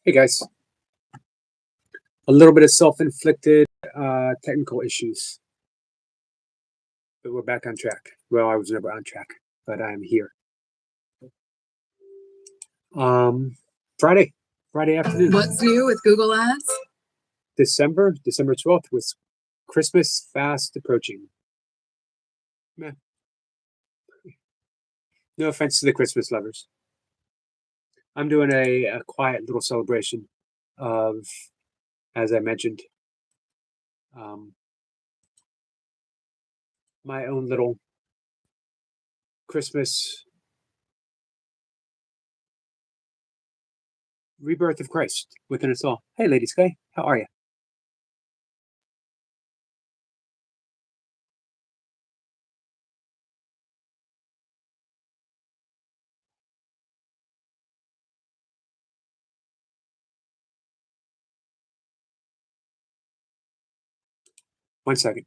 Hey guys, a little bit of self-inflicted technical issues, but we're back on track. Well, I was never on track, but I'm here. Um, Friday, Friday afternoon, What's new with Google Ads? December 12th, with Christmas fast approaching. Meh. No offense to the Christmas lovers. I'm doing a quiet little celebration of, as I mentioned, um, my own little Christmas rebirth of Christ within us all. Hey, Lady Sky, how are you? One second.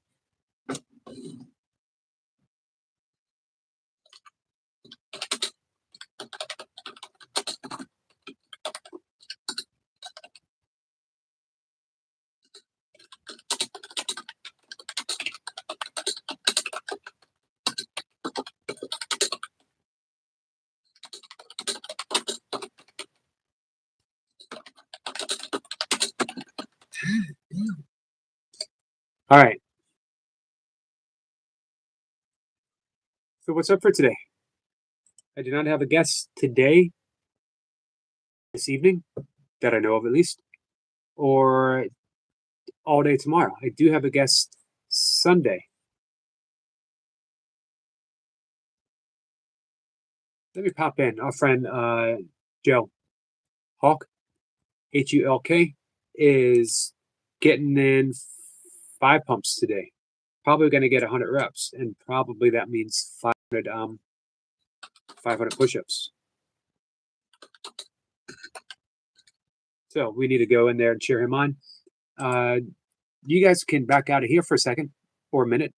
All right. So what's up for today? I do not have a guest today, this evening, that I know of at least, or all day tomorrow. I do have a guest Sunday. Let me pop in. Our friend Joe Hawk, Hulk, is getting in 5 pumps today. Probably going to get 100 reps, and probably that means 500 push-ups. So we need to go in there and cheer him on. You guys can back out of here for a second, or a minute,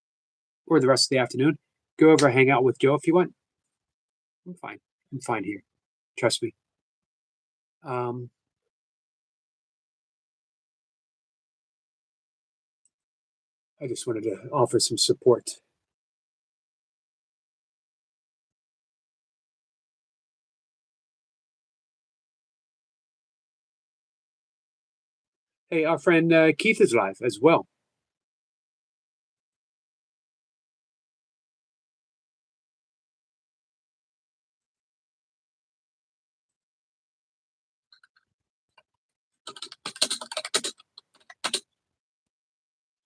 or the rest of the afternoon. Go over and hang out with Joe if you want. I'm fine. I'm fine here. Trust me. Um, I just wanted to offer some support. Hey, our friend Keith is live as well.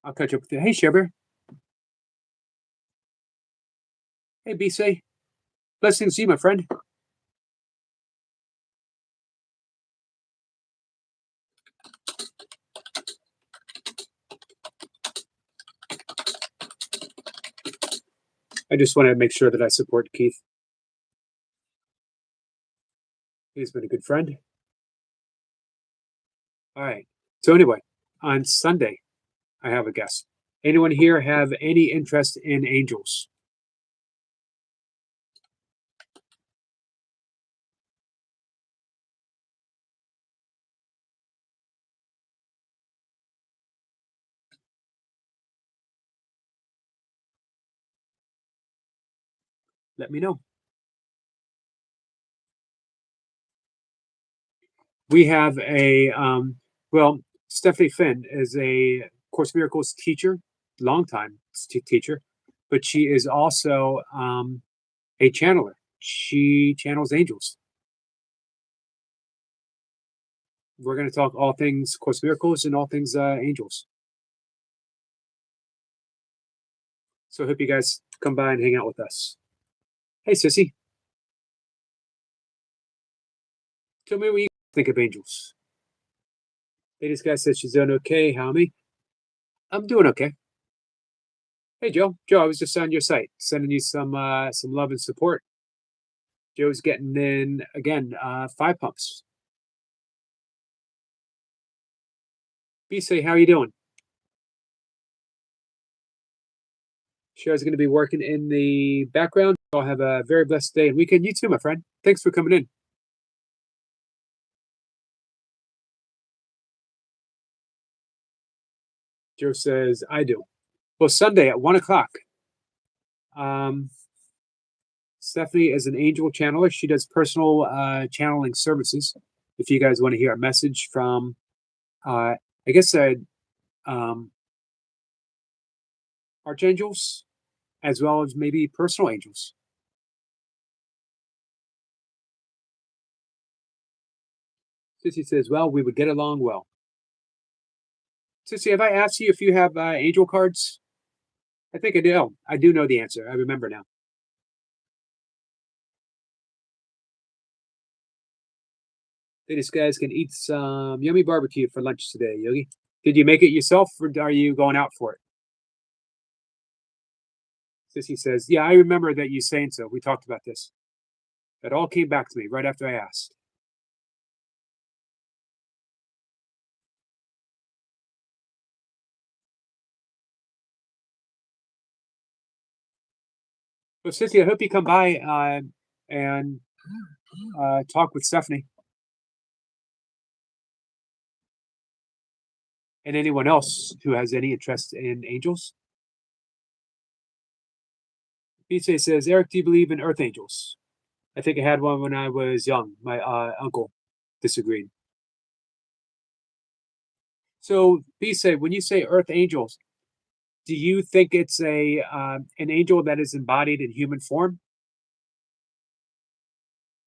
I'll catch up with you. Hey, Sheber. Hey, BC. Blessings to you, my friend. I just want to make sure that I support Keith. He's been a good friend. All right. So anyway, on Sunday, I have a guest. Anyone here have any interest in angels? Let me know. We have Stephanie Finn is a Course in Miracles teacher, longtime teacher, but she is also a channeler. She channels angels. We're going to talk all things Course in Miracles and all things angels. So I hope you guys come by and hang out with us. Hey, Sissy. Tell me what you think of angels. Ladies guy says she's doing okay. How me? I'm doing okay. Hey, Joe. Joe, I was just on your site, sending you some love and support. Joe's getting in again 5 pumps. B-Say, how you doing? Show's going to be working in the background. I'll have a very blessed day and weekend. You too, my friend. Thanks for coming in. Joe says, I do. Well, Sunday at 1 o'clock. Um, Stephanie is an angel channeler. She does personal channeling services. If you guys want to hear a message from, I guess, um, archangels, as well as maybe personal angels. Sissy says, well, we would get along well. Sissy, have I asked you if you have angel cards? I think I do. Oh, I do know the answer. I remember now. These guys can eat some yummy barbecue for lunch today, Yogi. Did you make it yourself, or are you going out for it? Sissy says, yeah, I remember that you saying so. We talked about this. It all came back to me right after I asked. Well, Sissy, I hope you come by and talk with Stephanie and anyone else who has any interest in angels. Pizza says, Eric, do you believe in earth angels? I think I had one when I was young. My uncle disagreed. So, Pizza, when you say earth angels, do you think it's an angel that is embodied in human form?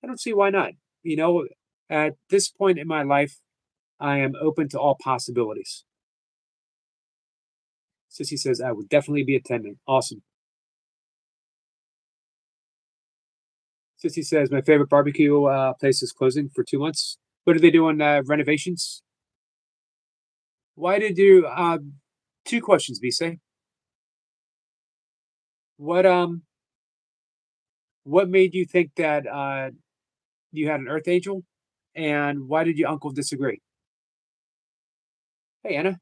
I don't see why not. You know, at this point in my life, I am open to all possibilities. Sissy says, I would definitely be attending. Awesome. Sissy says, my favorite barbecue place is closing for 2 months. What are they doing? Renovations? Why did you, two questions, Vise. What what made you think that you had an earth angel? And why did your uncle disagree? Hey, Anna.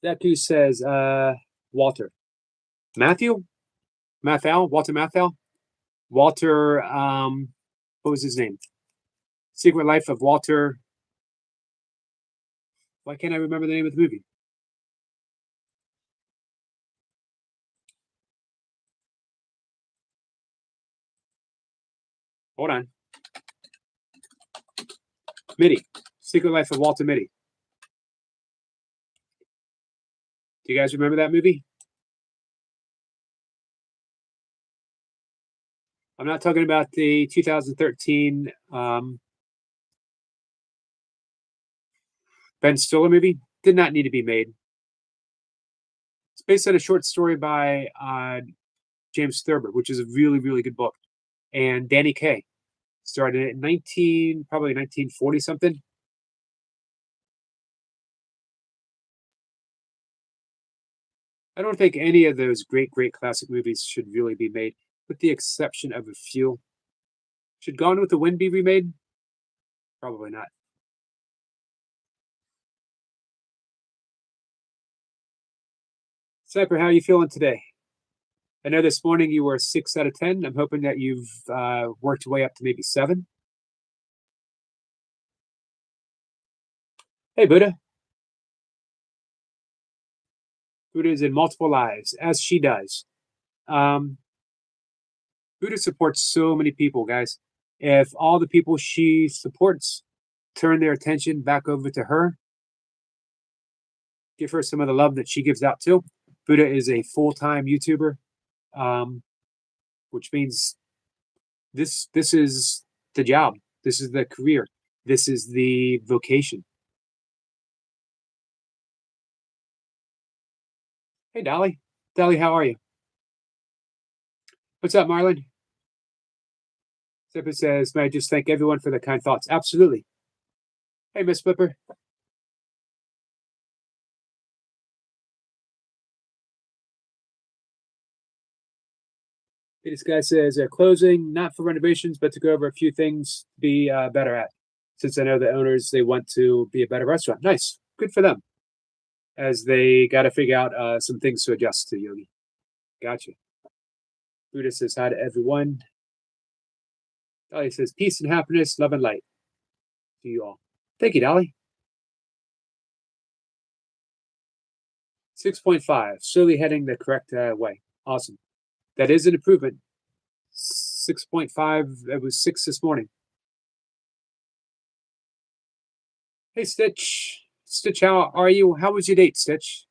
That piece says, Walter. Matthew? Mathal? Walter Mathal? Walter, what was his name? Secret Life of Walter. Why can't I remember the name of the movie? Hold on. Mitty. Secret Life of Walter Mitty. Do you guys remember that movie? I'm not talking about the 2013 Ben Stiller movie. Did not need to be made. It's based on a short story by James Thurber, which is a really, really good book. And Danny Kaye started it in probably 1940 something. I don't think any of those great, great classic movies should really be made, with the exception of a few. Should Gone with the Wind be remade? Probably not. Cypher, how are you feeling today? I know this morning you were 6 out of 10. I'm hoping that you've worked your way up to maybe 7. Hey, Buddha. Buddha is in multiple lives, as she does. Um, Buddha supports so many people, guys. If all the people she supports turn their attention back over to her, give her some of the love that she gives out too. Buddha is a full-time YouTuber, um, which means this is the job. This is the career. This is the vocation. Hey, Dolly. Dolly, how are you? What's up, Marlon? Zipper says, may I just thank everyone for the kind thoughts? Absolutely. Hey, Miss Flipper. This guy says, closing, not for renovations, but to go over a few things to be better at. Since I know the owners, they want to be a better restaurant. Nice. Good for them. As they got to figure out some things to adjust to, Yogi. Gotcha. Buddha says hi to everyone. Dolly says peace and happiness, love and light to you all. Thank you, Dolly. 6.5, slowly heading the correct way. Awesome. That is an improvement. 6.5, it was 6 this morning. Hey, Stitch. Stitch, how are you? How was your date, Stitch?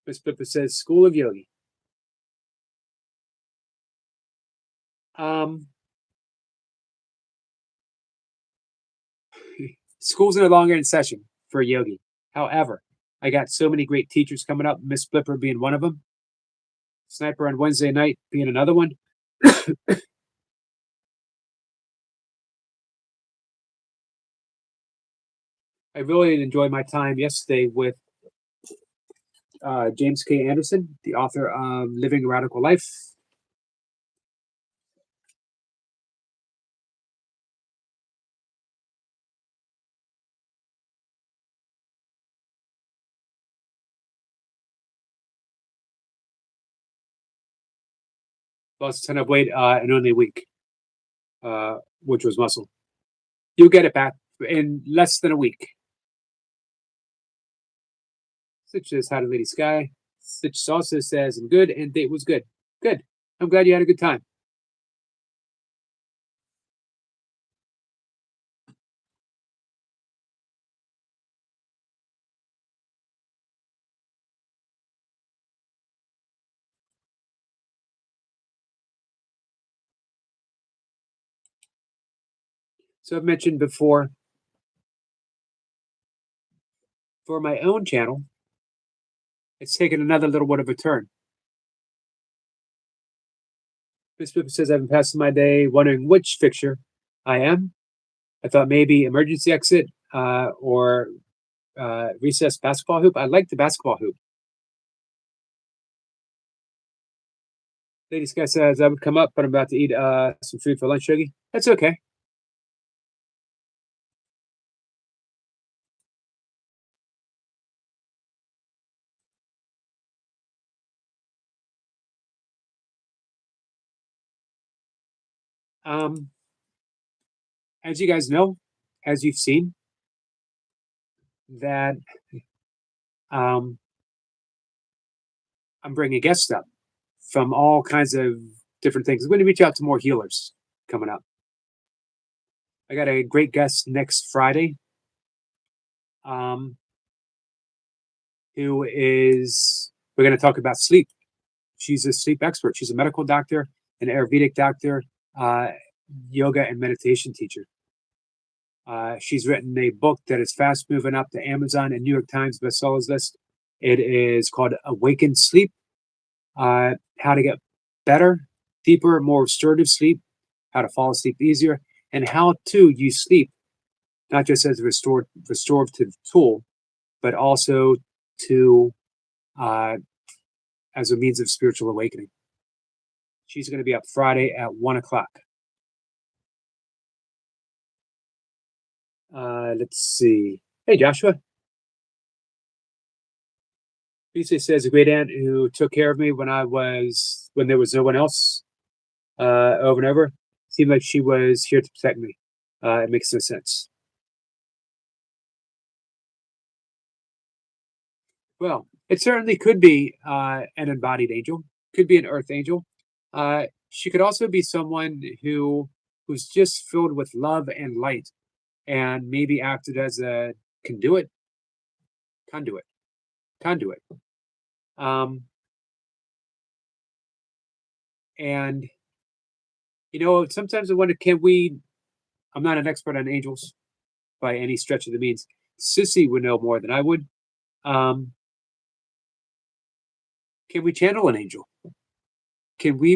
Miss Pippa says School of Yogi. School's no longer in session for Yogi. However, I got so many great teachers coming up, Miss Flipper being one of them, Sniper on Wednesday night being another one. I really enjoyed my time yesterday with James K. Anderson, the author of Living a Radical Life. Lost a ton of weight in only a week, which was muscle. You'll get it back in less than a week. Stitch says, hi to Lady Sky. Stitch also says, I'm good, and date was good. Good. I'm glad you had a good time. So I've mentioned before, for my own channel, it's taken another little bit of a turn. Miss Pippa says, I've been passing my day wondering which fixture I am. I thought maybe emergency exit or recess basketball hoop. I like the basketball hoop. Lady Sky says, I would come up, but I'm about to eat some food for lunch, Shuggy. That's okay. As you guys know, as you've seen, that I'm bringing guests up from all kinds of different things. I'm going to reach out to more healers coming up. I got a great guest next Friday, who is, we're going to talk about sleep. She's a sleep expert. She's a medical doctor, an Ayurvedic doctor, yoga and meditation teacher. She's written a book that is fast moving up to Amazon and New York Times bestsellers list. It is called Awakened Sleep, how to get better, deeper, more restorative sleep, how to fall asleep easier, and how to use sleep not just as a restorative tool, but also to as a means of spiritual awakening. She's going to be up Friday at 1 o'clock. Let's see. Hey, Joshua. Lisa says a great aunt who took care of me when there was no one else, over and over. Seemed like she was here to protect me. It makes no sense. Well, it certainly could be an embodied angel, could be an earth angel. She could also be someone who's just filled with love and light, and maybe acted as a conduit. Um, and sometimes I wonder, I'm not an expert on angels by any stretch of the means. Sissy would know more than I would. Can we channel an angel? Can we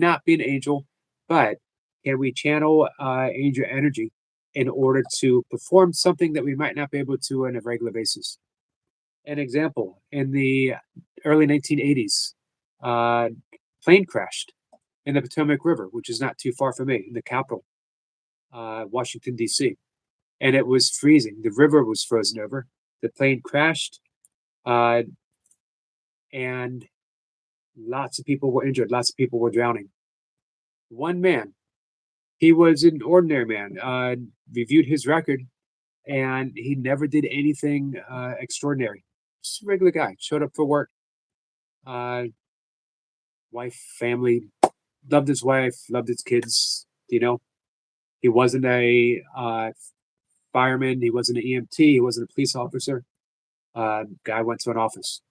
not be an angel, but can we channel angel energy in order to perform something that we might not be able to on a regular basis? An example, in the early 1980s, plane crashed in the Potomac River, which is not too far from me, in the capital, Washington, D.C. And it was freezing. The river was frozen over. The plane crashed, and Lots of people were injured. Lots of people were drowning. One man, he was an ordinary man, reviewed his record, and he never did anything extraordinary. Just a regular guy, showed up for work, uh, wife, family, loved his wife, loved his kids. He wasn't a fireman, he wasn't an EMT, he wasn't a police officer. Guy went to an office.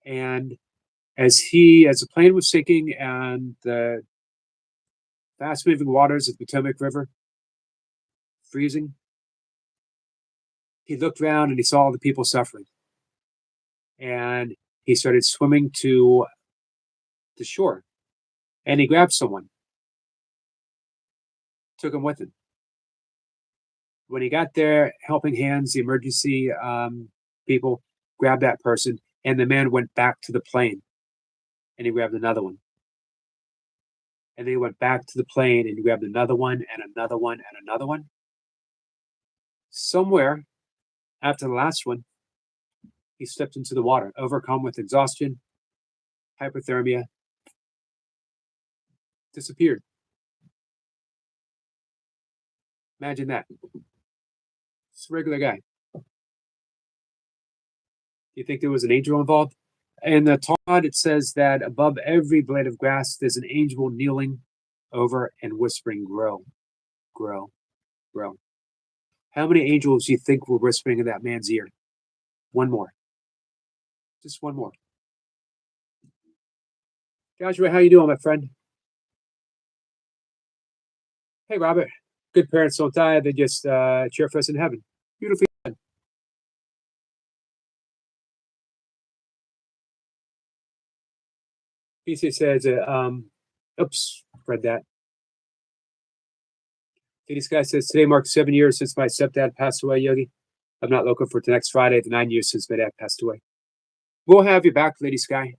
And as the plane was sinking and the fast moving waters of the Potomac River freezing, he looked around and he saw all the people suffering. And he started swimming to the shore. And he grabbed someone, took him with him. When he got there, helping hands, the emergency people grabbed that person, and the man went back to the plane and he grabbed another one. And then he went back to the plane and he grabbed another one and another one and another one. Somewhere after the last one, he slipped into the water, overcome with exhaustion, hypothermia, disappeared. Imagine that. It's a regular guy. Do you think there was an angel involved? In the Talmud, it says that above every blade of grass, there's an angel kneeling over and whispering, grow, grow, grow. How many angels do you think were whispering in that man's ear? One more. Just one more. Joshua, how you doing, my friend? Hey, Robert. Good parents don't die. They just cheer for us in heaven. Beautifully done. PC says, oops, read that. This guy says, today marks 7 years since my stepdad passed away, Yogi. I'm not looking for the next Friday, the 9 years since my dad passed away. We'll have you back, Lady Sky.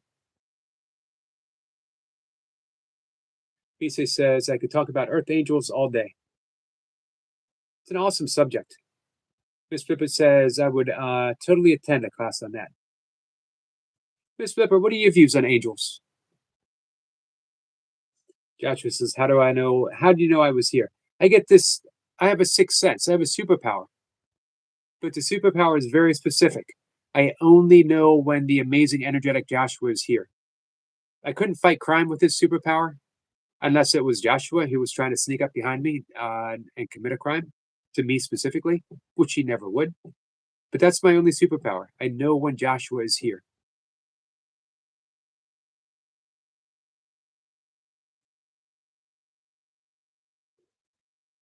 PC says, I could talk about Earth Angels all day. It's an awesome subject. Miss Flipper says, I would totally attend a class on that. Miss Flipper, what are your views on angels? Joshua says, how do you know I was here? I get this, I have a sixth sense. I have a superpower. But the superpower is very specific. I only know when the amazing, energetic Joshua is here. I couldn't fight crime with this superpower unless it was Joshua who was trying to sneak up behind me and commit a crime to me specifically, which he never would. But that's my only superpower. I know when Joshua is here.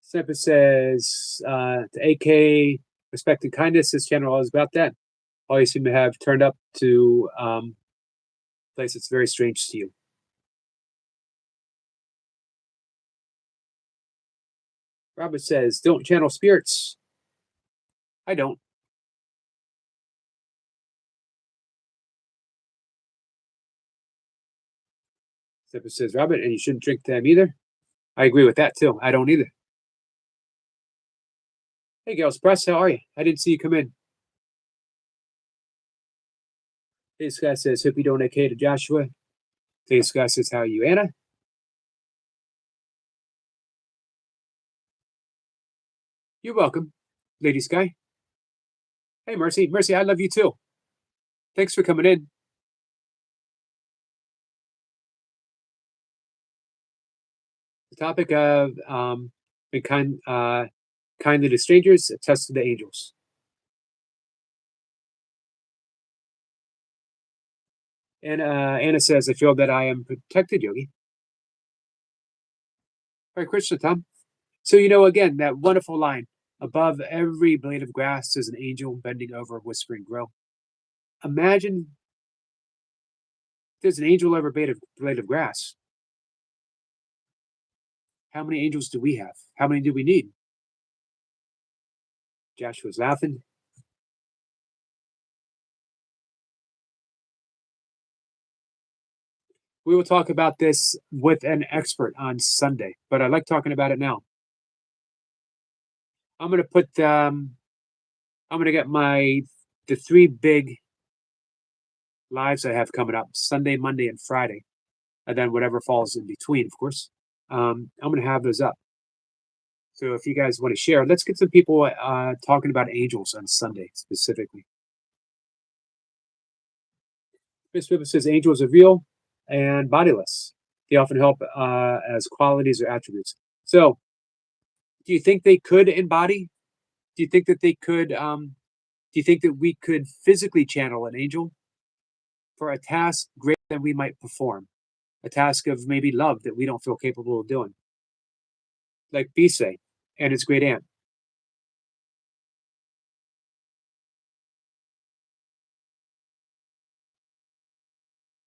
Semper says, to AK, respect and kindness, this channel is about that. All you seem to have turned up to a place that's very strange to you. Robert says, don't channel spirits. I don't. Semper says, Robert, and you shouldn't drink them either. I agree with that too. I don't either. Hey, Gals Press, how are you? I didn't see you come in. This guy says, hope you don't AK to Joshua. This guy says, how are you, Anna? You're welcome, Lady Sky. Hey, Mercy. Mercy, I love you too. Thanks for coming in. The topic of being kindly to strangers, a test to the angels. And Anna says, I feel that I am protected, Yogi. Hare Krishna, Tom. So, again, that wonderful line, above every blade of grass is an angel bending over, whispering, grow. Imagine there's an angel over a blade of grass. How many angels do we have? How many do we need? Joshua's laughing. We will talk about this with an expert on Sunday, but I like talking about it now. I'm going to put, I'm going to get the three big lives I have coming up Sunday, Monday, and Friday, and then whatever falls in between, of course. I'm going to have those up. So if you guys want to share, let's get some people talking about angels on Sunday specifically. Miss Pippen says angels are real and bodiless. They often help as qualities or attributes. So, do you think they could embody? Do you think that they could? Do you think that we could physically channel an angel for a task greater than we might perform? A task of maybe love that we don't feel capable of doing, like Bise and his great aunt.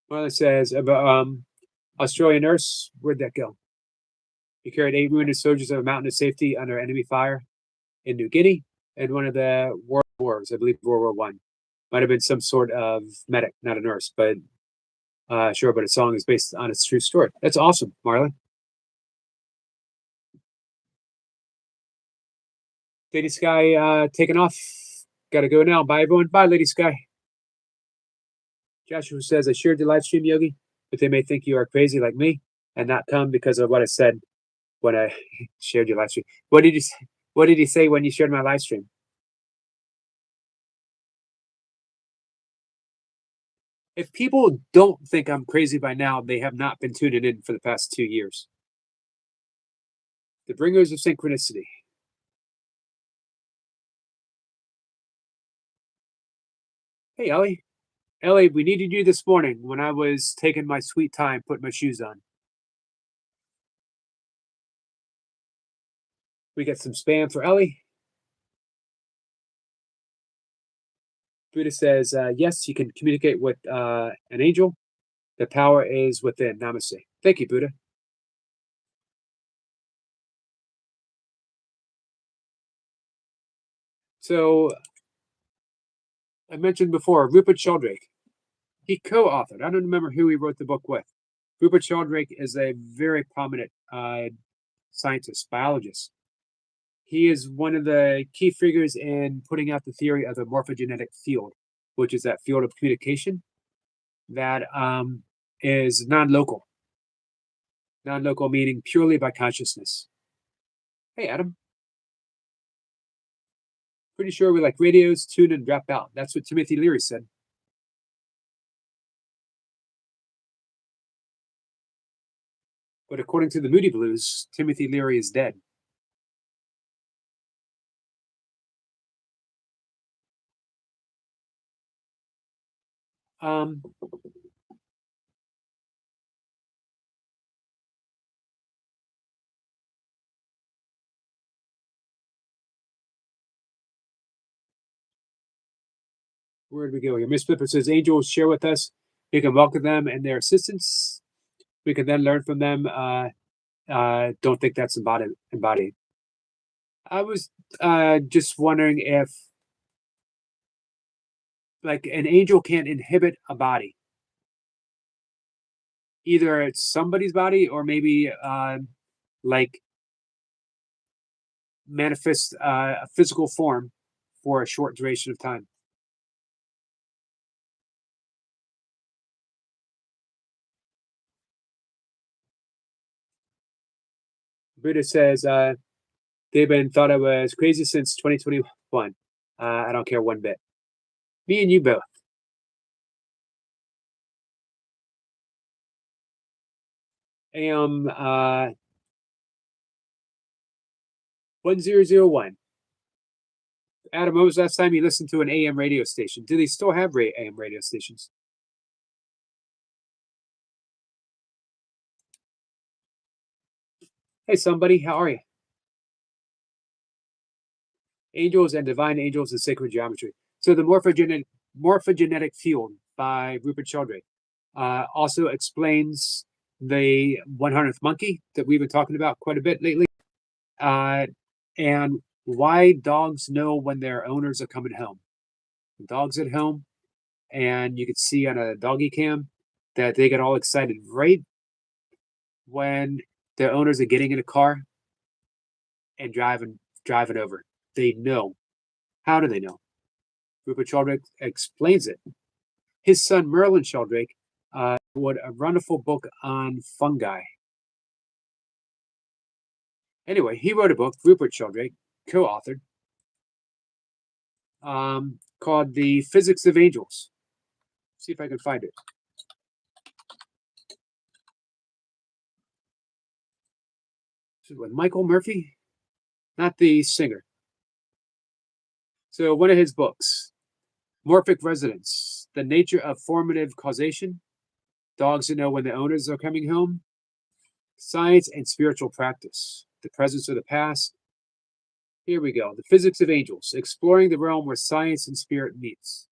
Well, it says about Australian nurse. Where'd that go? He carried 8 wounded soldiers of a mountain to safety under enemy fire in New Guinea in one of the world wars. I believe World War I. Might have been some sort of medic, not a nurse, but sure. But a song is based on its true story. That's awesome, Marlon. Lady Sky taking off. Gotta go now. Bye, everyone. Bye, Lady Sky. Joshua says, I shared your live stream, Yogi, but they may think you are crazy like me and not come because of what I said when I shared your live stream. What did you say? What did he say when you shared my live stream? If people don't think I'm crazy by now, they have not been tuning in for the past 2 years. The bringers of synchronicity. Hey, Ellie. Ellie, we needed you this morning when I was taking my sweet time putting my shoes on. We got some spam for Ellie. Buddha says, yes, you can communicate with an angel. The power is within. Namaste. Thank you, Buddha. So I mentioned before, Rupert Sheldrake. He co-authored. I don't remember who he wrote the book with. Rupert Sheldrake is a very prominent scientist, biologist. He is one of the key figures in putting out the theory of the morphogenetic field, which is that field of communication that is non-local. Non-local meaning purely by consciousness. Hey, Adam. Pretty sure we like radios, tune, and drop out. That's what Timothy Leary said. But according to the Moody Blues, Timothy Leary is dead. Um, where did we go here? Miss Flipper says, angels share with us. We can welcome them and their assistance. We can then learn from them. Don't think that's embodied. I was just wondering if, like, an angel can't inhibit a body. Either it's somebody's body or maybe like manifest a physical form for a short duration of time. Buddha says they've been thought I was crazy since 2021. I don't care one bit. Me and you both. AM 1001. Adam, when was the last time you listened to an AM radio station? Do they still have AM radio stations? Hey, somebody, how are you? Angels and Divine Angels in Sacred Geometry. So the morphogenetic field by Rupert Sheldrake also explains the 100th monkey that we've been talking about quite a bit lately, and why dogs know when their owners are coming home. Dogs at home, and you could see on a doggy cam that they get all excited right when their owners are getting in a car and driving over. They know. How do they know? Rupert Sheldrake explains it. his son Merlin Sheldrake wrote a wonderful book on fungi. Anyway, he wrote a book, Rupert Sheldrake, co-authored, called The Physics of Angels. See if I can find it. This is with Michael Murphy, not the singer. So one of his books, Morphic Resonance, The Nature of Formative Causation, Dogs That Know When the Owners Are Coming Home, Science and Spiritual Practice, The Presence of the Past. Here we go, The Physics of Angels, Exploring the Realm Where Science and Spirit Meets.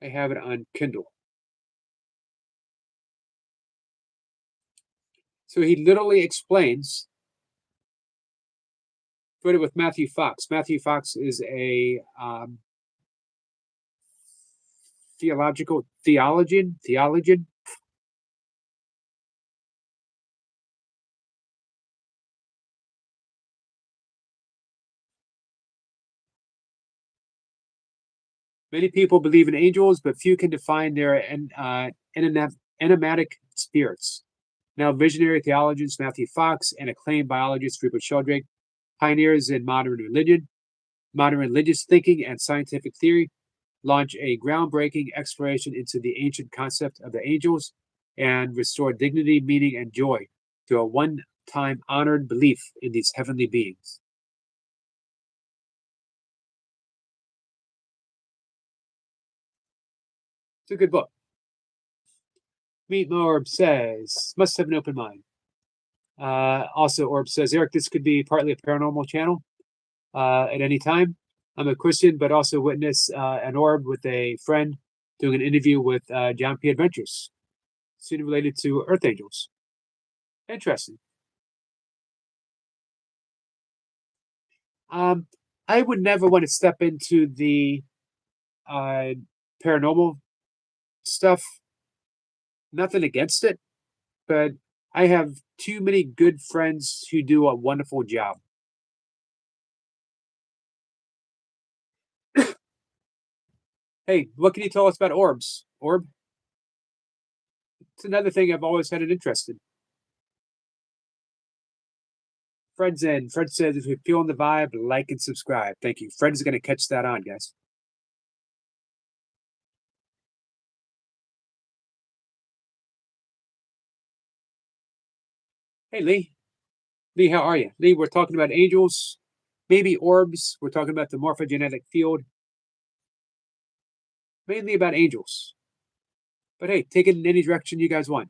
I have it on Kindle. So he literally explains, put it with Matthew Fox. Matthew Fox is a theologian. Many people believe in angels, but few can define their enigmatic spirits. Now, visionary theologians Matthew Fox and acclaimed biologist Rupert Sheldrake, pioneers in modern religious thinking and scientific theory, launch a groundbreaking exploration into the ancient concept of the angels and restore dignity, meaning, and joy to a one-time honored belief in these heavenly beings. It's a good book. Meet Orb says, must have an open mind. Also, Orb says, Eric, this could be partly a paranormal channel at any time. I'm a Christian, but also witness an orb with a friend doing an interview with John P. Adventures, soon related to Earth Angels. Interesting. I would never want to step into the paranormal stuff. Nothing against it, but I have too many good friends who do a wonderful job. Hey, what can you tell us about orbs? Orb? It's another thing I've always had an interest in. Fred's in. Fred says, if you're feeling the vibe, like and subscribe. Thank you. Fred's going to catch that on, guys. Hey, Lee. Lee, how are you? Lee, we're talking about angels, maybe orbs. We're talking about the morphogenetic field. Mainly about angels. But hey, take it in any direction you guys want.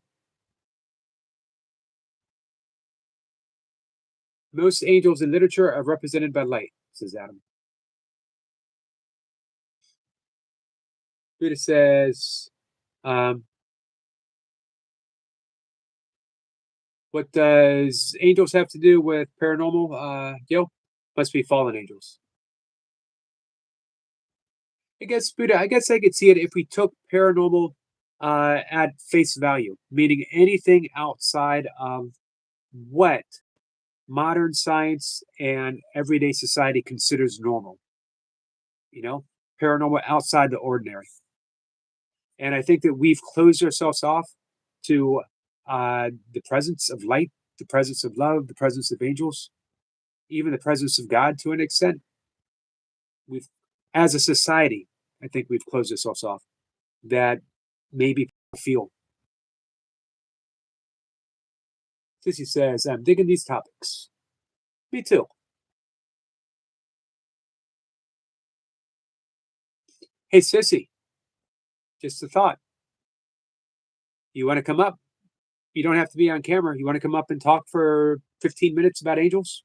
Most angels in literature are represented by light, says Adam. Buddha says, what does angels have to do with paranormal? Gil? Must be fallen angels. I guess, Buddha, I guess I could see it if we took paranormal at face value, meaning anything outside of what modern science and everyday society considers normal. You know, paranormal outside the ordinary. And I think that we've closed ourselves off to the presence of light, the presence of love, the presence of angels, even the presence of God to an extent. We've, as a society, I think we've closed ourselves off. That maybe feel. Sissy says, I'm digging these topics. Me too. Hey, Sissy, just a thought. You want to come up? You don't have to be on camera. You want to come up and talk for 15 minutes about angels?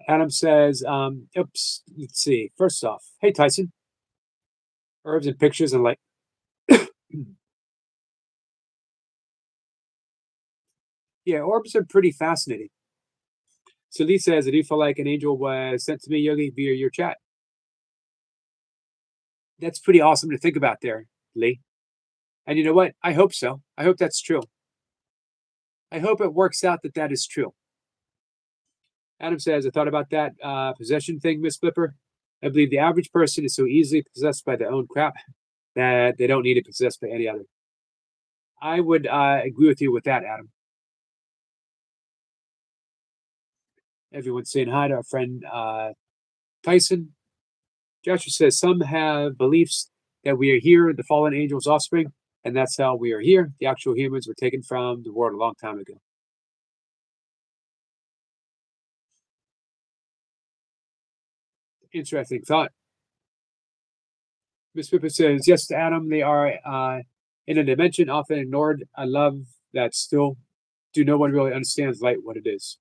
Adam says, oops, let's see. First off, hey, Tyson. Herbs and pictures and like. Yeah, orbs are pretty fascinating. So Lee says, I do feel like an angel was sent to me, Yogi, via your chat. That's pretty awesome to think about there, Lee. And you know what? I hope so. I hope that's true. I hope it works out that that is true. Adam says, I thought about that possession thing, Miss Flipper. I believe the average person is so easily possessed by their own crap that they don't need to be possessed by any other. I would agree with you with that, Adam. Everyone's saying hi to our friend Tyson. Joshua says, some have beliefs that we are here, the fallen angel's offspring, and that's how we are here. The actual humans were taken from the world a long time ago. Interesting thought. Miss Pippa says, yes, Adam, they are in a dimension often ignored. I love that still do no one really understands light what it is.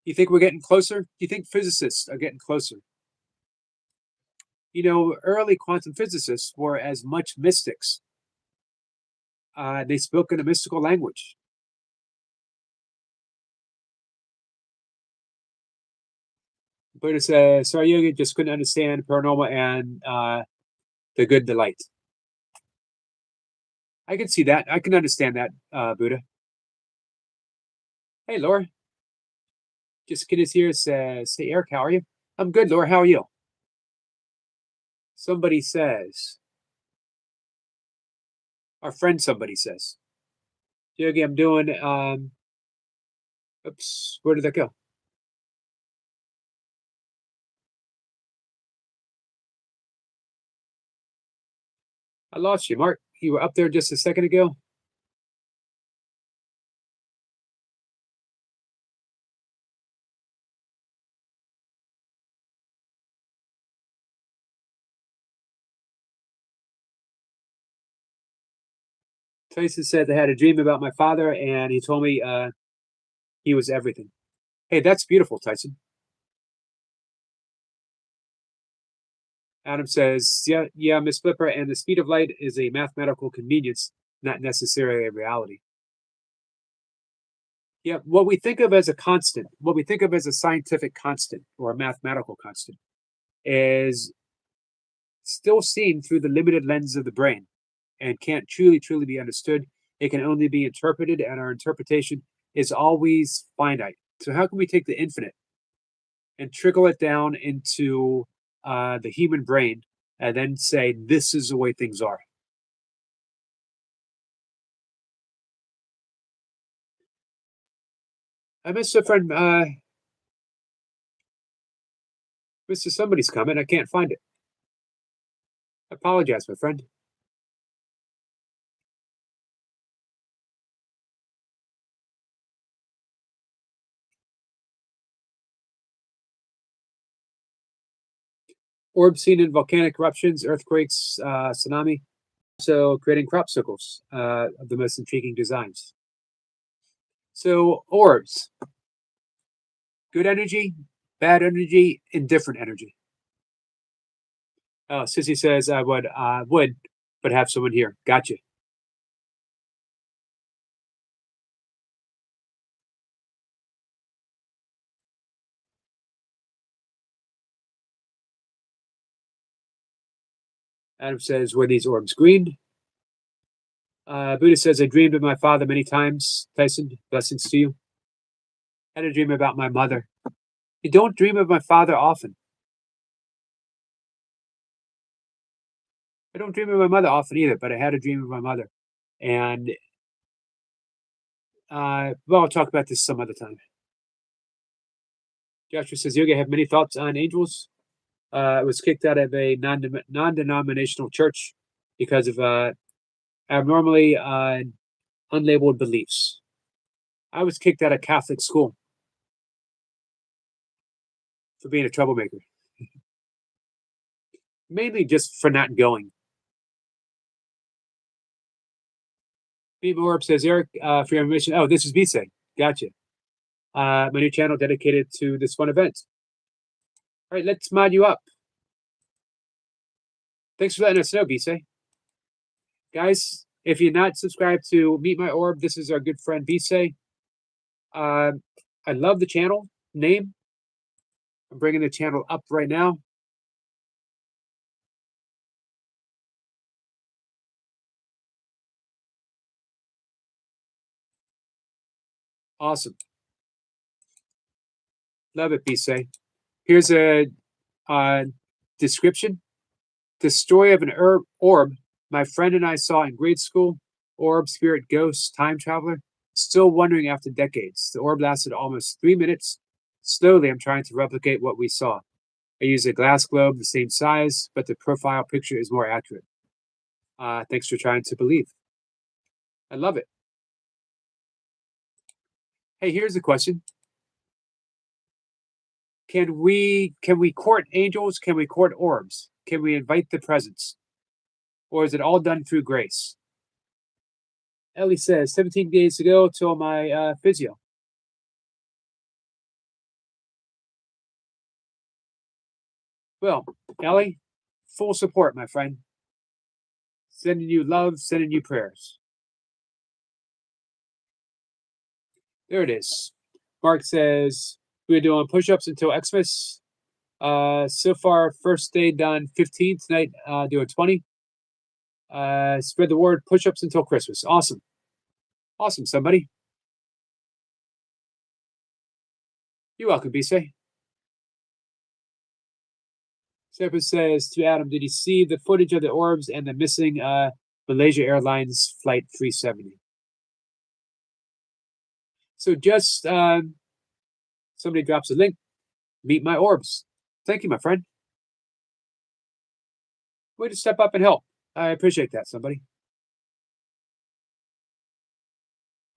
You think we're getting closer? Do you think physicists are getting closer? You know, early quantum physicists were as much mystics. They spoke in a mystical language. But it's sorry, you just couldn't understand paranormal and the good, the light. I can see that. I can understand that, Buddha. Hey, Laura. Just kid is here. Says, hey, Eric, how are you? I'm good, Laura. How are you? Somebody says, our friend somebody says, Yogi, I'm doing, oops, where did that go? I lost you, Mark. You were up there just a second ago. Tyson said they had a dream about my father, and he told me he was everything. Hey, that's beautiful, Tyson. Adam says, yeah, Miss Flipper, and the speed of light is a mathematical convenience, not necessarily a reality. Yeah, what we think of as a constant, what we think of as a scientific constant or a mathematical constant, is still seen through the limited lens of the brain and can't truly be understood. It can only be interpreted, and our interpretation is always finite. So, how can we take the infinite and trickle it down into the human brain and then say, this is the way things are? I missed a friend, Mr. Somebody's comment. I can't find it. I apologize, my friend. Orbs seen in volcanic eruptions, earthquakes, tsunami, also creating crop circles of the most intriguing designs. So, orbs, good energy, bad energy, indifferent energy. Sissy says I would, but have someone here. Gotcha. Adam says, were these orbs green? Buddha says, I dreamed of my father many times. Tyson, blessings to you. I had a dream about my mother. I don't dream of my father often. I don't dream of my mother often either, but I had a dream of my mother. And, well, I'll talk about this some other time. Joshua says, Yogi, I have many thoughts on angels. I was kicked out of a non-denominational church because of abnormally unlabeled beliefs. I was kicked out of Catholic school for being a troublemaker, mainly just for not going. Pete Morb says, Eric, for your information. Oh, this is Bise. Gotcha. My new channel dedicated to this fun event. All right, let's mod you up. Thanks for letting us know, Bise. Guys, if you're not subscribed to Meet My Orb, this is our good friend Bise. I love the channel name. I'm bringing the channel up right now. Awesome. Love it, Bisay. Here's a description. The story of an orb my friend and I saw in grade school. Orb, spirit, ghost, time traveler. Still wondering after decades. The orb lasted almost 3 minutes. Slowly, I'm trying to replicate what we saw. I use a glass globe the same size, but the profile picture is more accurate. Thanks for trying to believe. I love it. Hey, here's a question. Can we court angels? Can we court orbs? Can we invite the presence? Or is it all done through grace? Ellie says, 17 days to go till my physio. Well, Ellie, full support, my friend. Sending you love, sending you prayers. There it is. Mark says, we're doing push-ups until Xmas. So far, first day done 15, tonight doing 20. Spread the word, push-ups until Christmas. Awesome. Awesome, somebody. You're welcome, Bisay. Sarah says to Adam, did he see the footage of the orbs and the missing Malaysia Airlines Flight 370? So just somebody drops a link. Meet my orbs. Thank you, my friend. Way to step up and help. I appreciate that, somebody.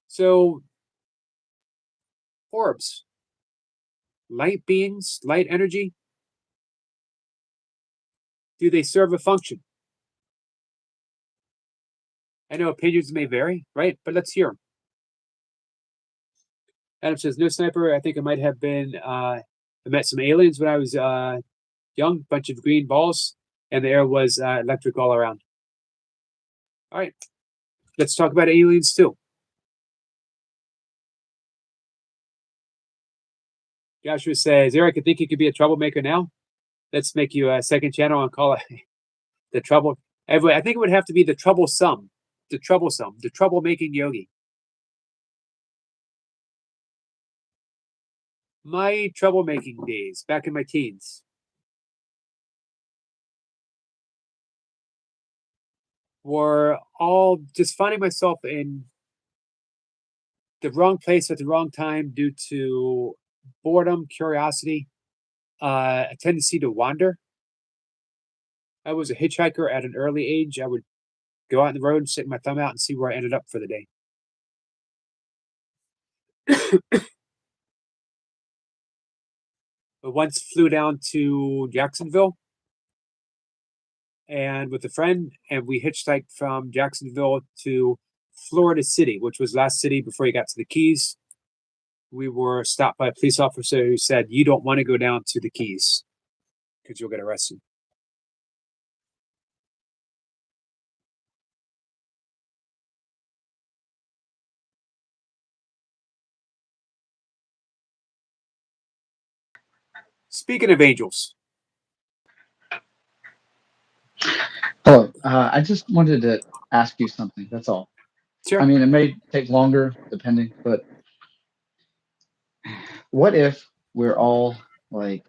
So, orbs. Light beings, light energy. Do they serve a function? I know opinions may vary, right? But let's hear them. Adam says, no sniper. I think it might have been, I met some aliens when I was young, bunch of green balls, and the air was electric all around. All right, let's talk about aliens too. Joshua says, Eric, I think you could be a troublemaker now. Let's make you a second channel and call it the trouble. I think it would have to be the troublesome, the troublemaking yogi. My troublemaking days back in my teens were all just finding myself in the wrong place at the wrong time due to boredom, curiosity, a tendency to wander. I was a hitchhiker at an early age. I would go out on the road and stick my thumb out and see where I ended up for the day. I once flew down to Jacksonville and with a friend, and we hitchhiked from Jacksonville to Florida City, which was last city before you got to the Keys. We were stopped by a police officer who said, you don't want to go down to the Keys because you'll get arrested. Speaking of angels. Hello. I just wanted to ask you something. That's all. Sure. I mean, it may take longer, depending, but what if we're all like,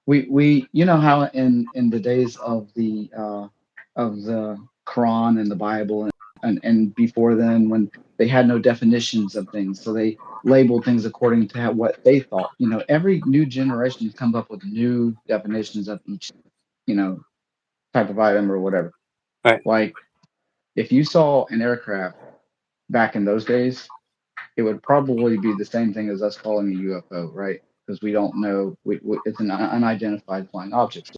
we you know how in the days of the Quran and the Bible and before then when they had no definitions of things, so they labeled things according to what they thought. You know, every new generation comes up with new definitions of each, type of item or whatever. Right. Like, if you saw an aircraft back in those days, it would probably be the same thing as us calling a UFO, right? Because we don't know, it's an unidentified flying object.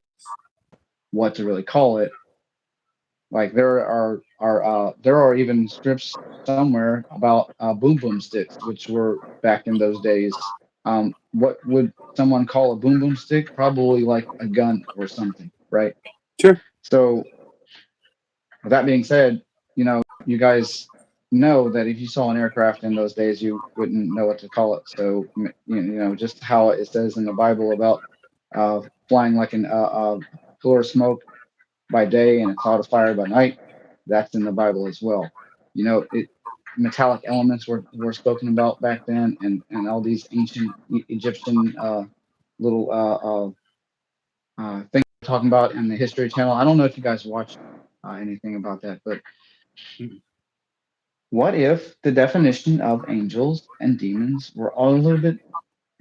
What to really call it? Like there are even strips somewhere about boom boom sticks, which were back in those days. What would someone call a boom boom stick? Probably like a gun or something, right? Sure. So with that being said, you guys know that if you saw an aircraft in those days, you wouldn't know what to call it. So, just how it says in the Bible about flying like a pillar of smoke by day and a cloud of fire by night, that's in the Bible as well. metallic elements were spoken about back then, and all these ancient Egyptian little things we're talking about in the History Channel. I don't know if you guys watch anything about that, but Mhm. what if the definition of angels and demons were all a little bit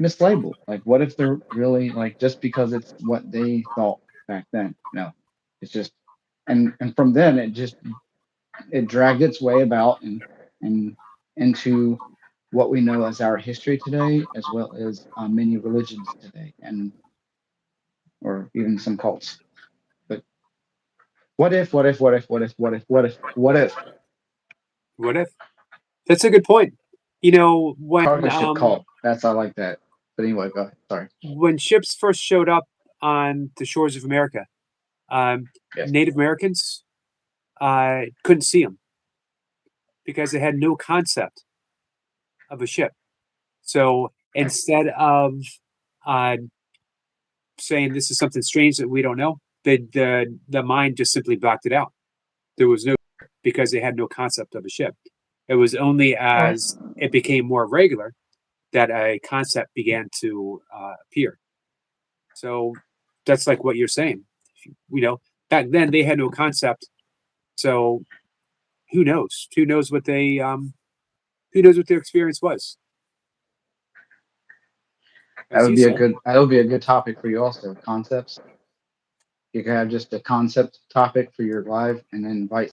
mislabeled? Like, what if they're really like just because it's what they thought back then? No, it's just and from then it dragged its way about and into what we know as our history today, as well as many religions today, and or even some cults. But what if? What if? What if? What if? What if? What if? What if? What if? That's a good point. You know, Partnership cult. That's I like that. But anyway, go ahead. Sorry. when ships first showed up on the shores of America, Yes. Native Americans couldn't see them because they had no concept of a ship. So instead of uh, saying this is something strange that we don't know, the mind just simply blocked it out. There was no, because they had no concept of a ship. It was only All right. as it became more regular that a concept began to appear. So that's like what you're saying. You know, back then they had no concept. So who knows? Who knows what their experience was? That As would you be a said. good. That would be a good topic for you also. Concepts. You could have just a concept topic for your live, and then invite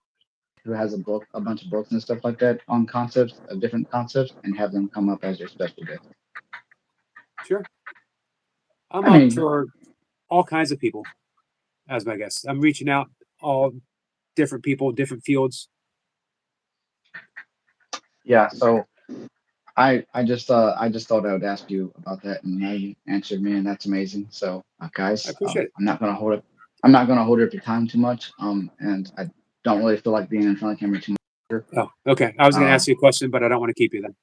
who has a bunch of books and stuff like that on concepts of different concepts, and have them come up as your special guest. Sure. I'm I up mean, for all kinds of people as my guests. I'm reaching out all different people, different fields. yeah. So I just thought I would ask you about that, and now you answered me, and that's amazing. So, I guys, appreciate it. I'm not gonna hold up. I'm not gonna hold up your time too much. And I don't really feel like being in front of the camera too much. Oh, okay. I was going to Uh, ask you a question, but I don't want to keep you then.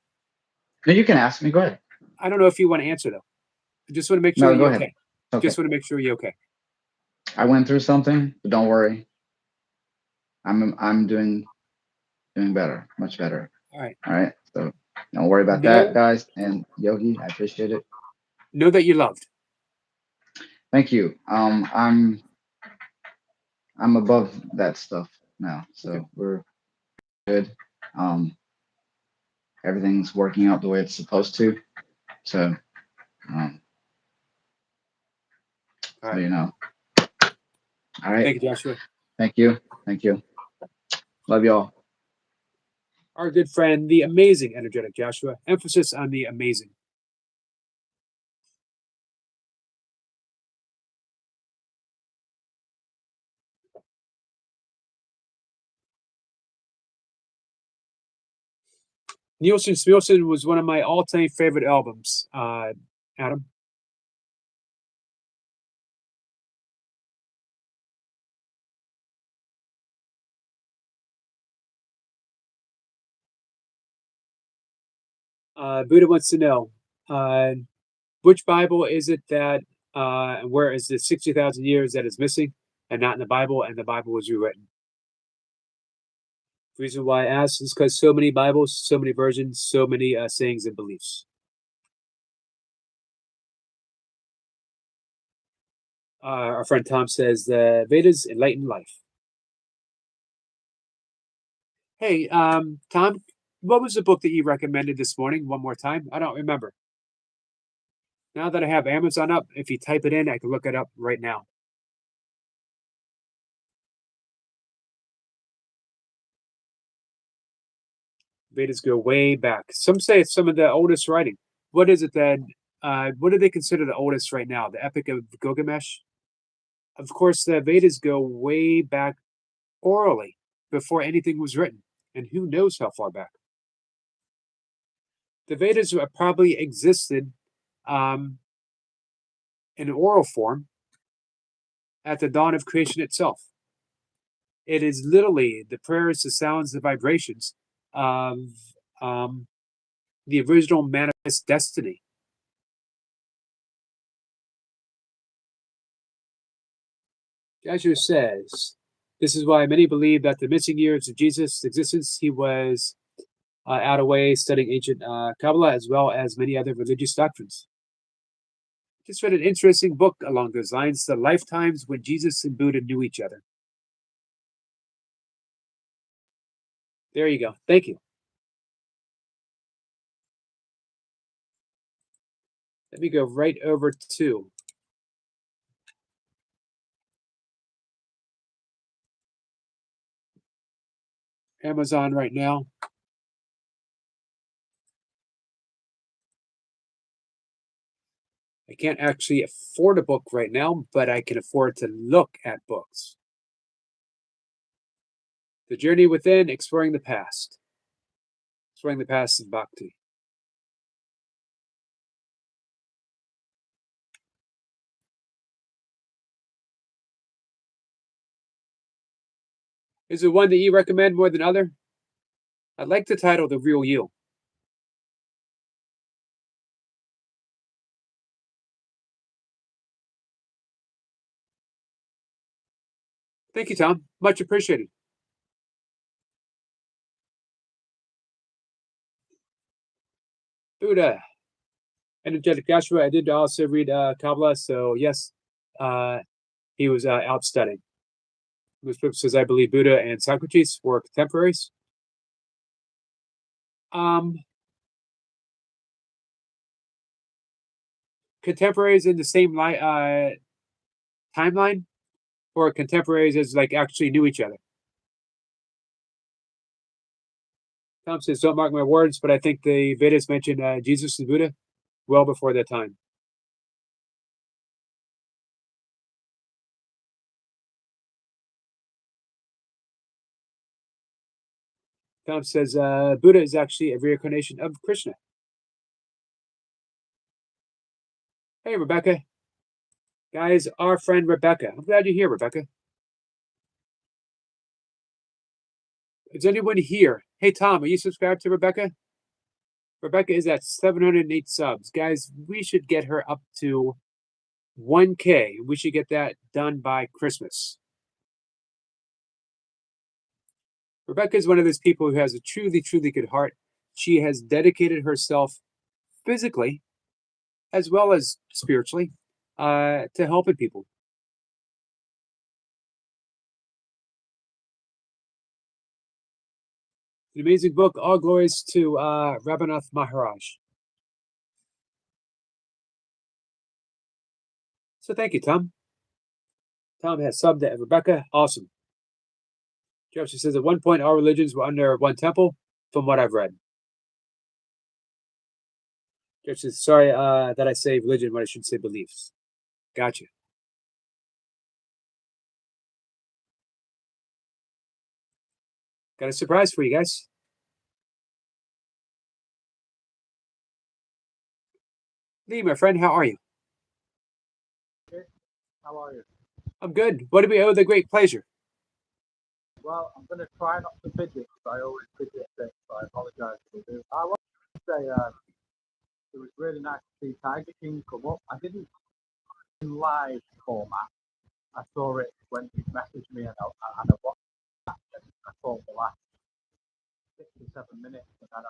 no, you can ask me. Go ahead. I don't know if you want to answer though. I just want to make sure No, go you're ahead. okay. Okay. Just want to make sure you're okay. I went through something, but don't worry. I'm doing better, much better. All right. All right. So don't worry about that, Know guys. And Yogi, I appreciate it. know that you're loved. Thank you. I'm above that stuff now, Okay. so we're good. Um, everything's working out the way it's supposed to. So, um, All so right. you know. All right. Thank you, Joshua. Thank you. Thank you. Love y'all. Our good friend, the amazing energetic Joshua. Emphasis on the amazing. Nielsen Smilson was one of my all-time favorite albums. Adam. Buddha wants to know which Bible is it that where is the 60,000 years that is missing and not in the Bible, and the Bible was rewritten. The reason why I ask is because so many Bibles, so many versions, so many sayings and beliefs. Our friend Tom says the Vedas enlighten life. Hey, Tom, what was the book that you recommended this morning? One more time, I don't remember. Now that I have Amazon up, if you type it in, I can look it up right now. Vedas go way back. Some say it's some of the oldest writing. What is it that? What do they consider the oldest right now? The Epic of Gilgamesh. Of course, the Vedas go way back orally before anything was written, and who knows how far back. The Vedas probably existed um, in oral form at the dawn of creation itself. It is literally the prayers, the sounds, the vibrations of um, the original manifest destiny. Joshua says, this is why many believe that the missing years of Jesus' existence, he was Adaway studying ancient Kabbalah as well as many other religious doctrines. Just read an interesting book along those lines, The Lifetimes When Jesus and Buddha Knew Each Other. There you go. Thank you. Let me go right over to Amazon right now. I can't actually afford a book right now, but I can afford to look at books. The Journey Within, Exploring the Past. Exploring the Past of Bhakti. Is there one that you recommend more than other? I'd like the title The Real You. Thank you, Tom. Much appreciated. Buddha. Energetic Joshua. I did also read Kabbalah, so yes, he was out studying. This book says, I believe Buddha and Socrates were contemporaries. Contemporaries in the same timeline, or contemporaries as like actually knew each other? Tom says, don't mark my words, but I think the Vedas mention Jesus and Buddha well before that time. Tom says, Buddha is actually a reincarnation of Krishna. Hey, Rebecca. Guys, our friend Rebecca. I'm glad you're here, Rebecca. Is anyone here? Hey, Tom, are you subscribed to Rebecca? Rebecca is at 708 subs. Guys, we should get her up to 1K. We should get that done by Christmas. Rebecca is one of those people who has a truly, truly good heart. She has dedicated herself physically as well as spiritually to helping people. An amazing book. All glories to Rabindranath Maharaj. So thank you, Tom. Tom has subbed at Rebecca. Awesome. Joseph says, at one point, all religions were under one temple, from what I've read. Joseph says, sorry that I say religion when I should say beliefs. Gotcha. Got a surprise for you guys. Lee, my friend, how are you? How are you? I'm good. What do we owe the great pleasure? Well, I'm going to try not to fidget, because I always fidget things, so I apologize if I do. I want to say it was really nice to see Tiger King come up. I didn't in live format. I saw it when you messaged me, and I watched it. I thought the last 6 to 7 minutes, and then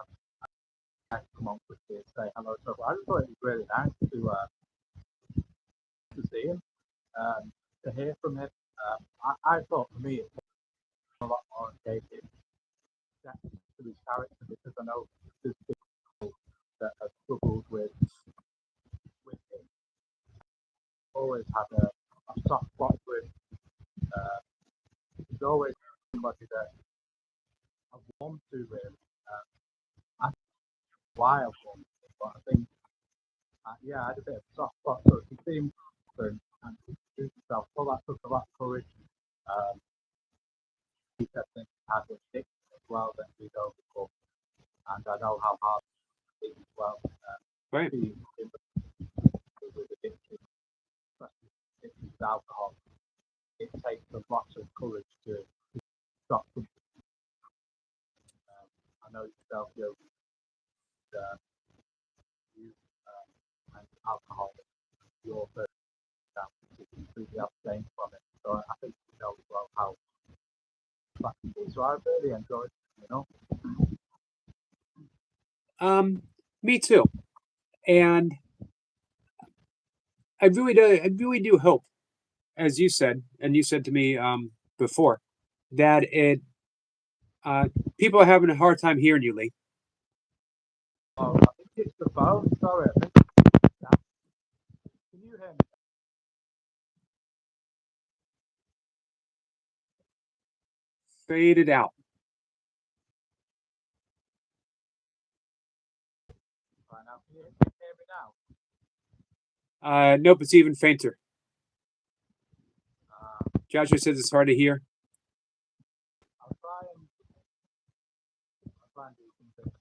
I come on quickly and say hello. So I just thought it was really nice to see him, to hear from him. I thought for me it was a lot more engaging to his character, because I know there's people that have struggled with him. Always had a soft spot for him. He's always somebody that I've warmed to really. I don't know why I've warmed to him, but I think yeah, I had a bit of a soft spot. So to see him and introduce himself, well, that took a lot of courage. He said things had addiction as well that he'd overcome, and I know how hard it is as well. Right. Being with addiction, especially addiction to alcohol, it takes a lot of courage to stop something. I know yourself, you use and alcohol, your first to completely abstain from it. So I think you know as well how that can be. So I really enjoyed it, you know. Me too. And I really do hope, as you said, and you said to me before, that it people are having a hard time hearing you, Lee. Oh, I think it's the phone. Sorry, I think. Can you hear me? Faded out. Right now, can you hear me now? Nope, it's even fainter. Uh, Joshua says it's hard to hear. I'll try and do something.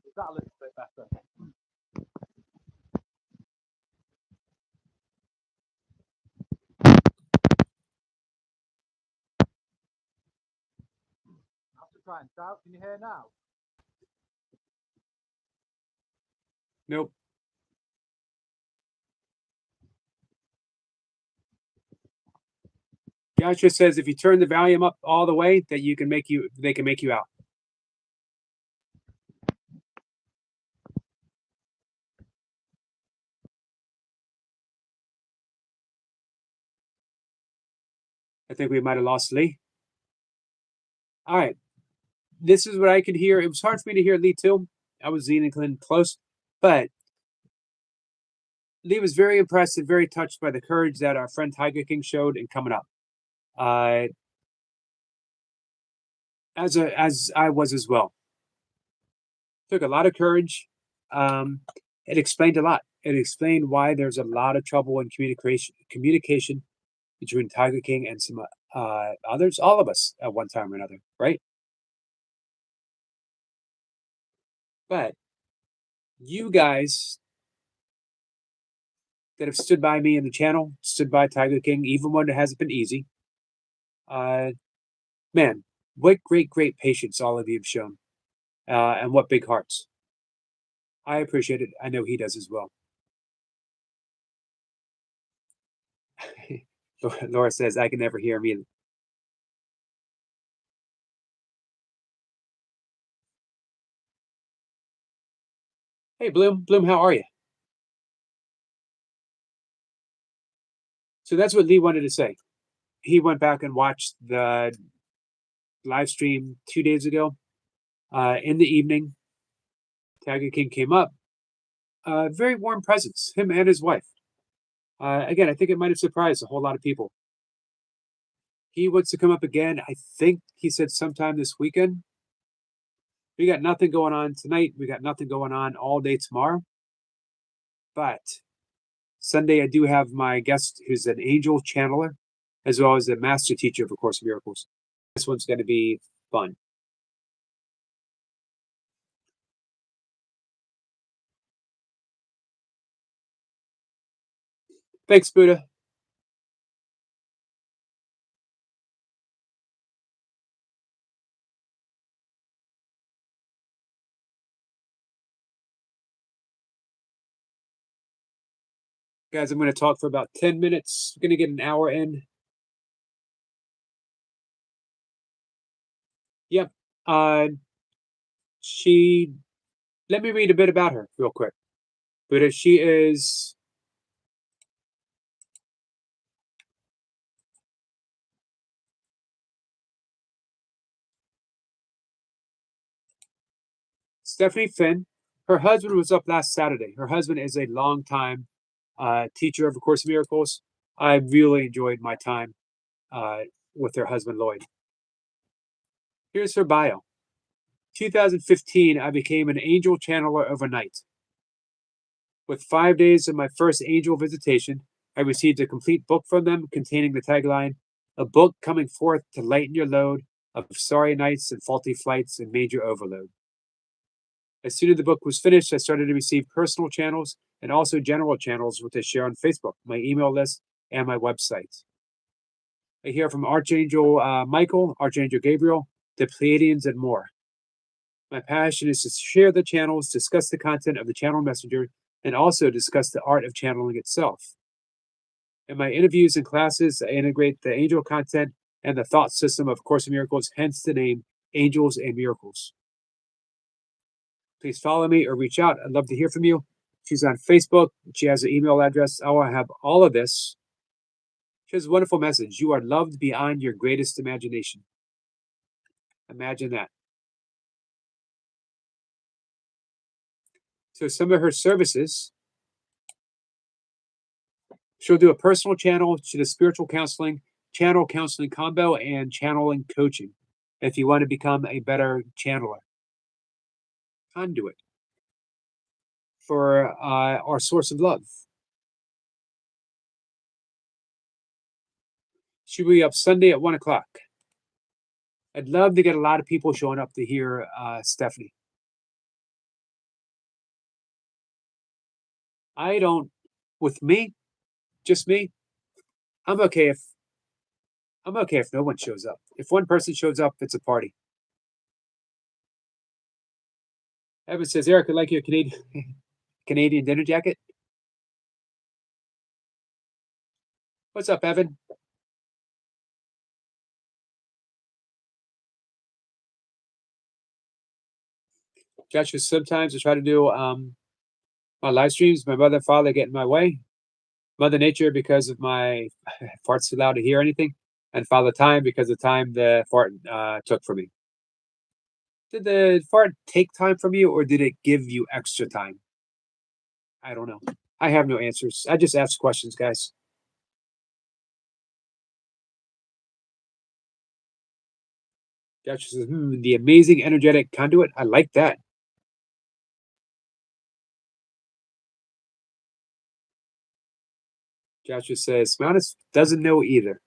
Is that a little bit better? I have to try and shout. Can you hear now? Nope. Joshua says if you turn the volume up all the way, that they can make you out. I think we might have lost Lee. All right. This is what I could hear. It was hard for me to hear Lee too. I was leaning close, but Lee was very impressed and very touched by the courage that our friend Tiger King showed in coming up. As I was as well. Took a lot of courage. It explained a lot. It explained why there's a lot of trouble in communication between Tiger King and some others, all of us at one time or another, right? But you guys that have stood by me in the channel, stood by Tiger King, even when it hasn't been easy. Man, what great patience all of you have shown, and what big hearts. I appreciate it. I know he does as well. Laura says, I can never hear him either. Hey, Bloom. Bloom, how are you? So that's what Lee wanted to say. He went back and watched the live stream 2 days ago. In the evening, Tiger King came up. Very warm presence, him and his wife. Again, I think it might have surprised a whole lot of people. He wants to come up again. I think he said sometime this weekend. We got nothing going on tonight. We got nothing going on all day tomorrow. But Sunday, I do have my guest who's an angel channeler, as well as a master teacher of A Course in Miracles. This one's going to be fun. Thanks, Buddha. Guys, I'm going to talk for about 10 minutes. We're going to get an hour in. Yep. Let me read a bit about her real quick. But she is Stephanie Finn. Her husband was up last Saturday. Her husband is a longtime teacher of A Course in Miracles. I really enjoyed my time with her husband, Lloyd. Here's her bio. 2015, I became an angel channeler overnight. With 5 days of my first angel visitation, I received a complete book from them containing the tagline, "A book coming forth to lighten your load of sorry nights and faulty flights and major overload." As soon as the book was finished, I started to receive personal channels and also general channels, which I share on Facebook, my email list, and my website. I hear from Archangel Michael, Archangel Gabriel, the Pleiadians, and more. My passion is to share the channels, discuss the content of the channel messenger, and also discuss the art of channeling itself. In my interviews and classes, I integrate the angel content and the thought system of A Course in Miracles, hence the name Angels and Miracles. please follow me or reach out. I'd love to hear from you. She's on Facebook. She has an email address. I will have all of this. She has a wonderful message. You are loved beyond your greatest imagination. Imagine that. So some of her services, she'll do a personal channel. She does spiritual counseling, channel counseling combo, and channeling coaching. If you want to become a better channeler, conduit for our source of love. She'll be up Sunday at 1 o'clock. I'd love to get a lot of people showing up to hear Stephanie. I don't, with me, just me, I'm okay if no one shows up. If one person shows up, it's a party. Evan says, Eric, I like your Canadian dinner jacket. What's up, Evan? Joshua, sometimes I try to do my live streams. My mother and father get in my way. Mother Nature, because of my fart's allowed to hear anything, and Father Time, because of the time the fart took from me. Did the fart take time from you, or did it give you extra time? I don't know. I have no answers. I just ask questions, guys. Joshua says, the amazing energetic conduit. I like that. Joshua says, Smountis doesn't know either.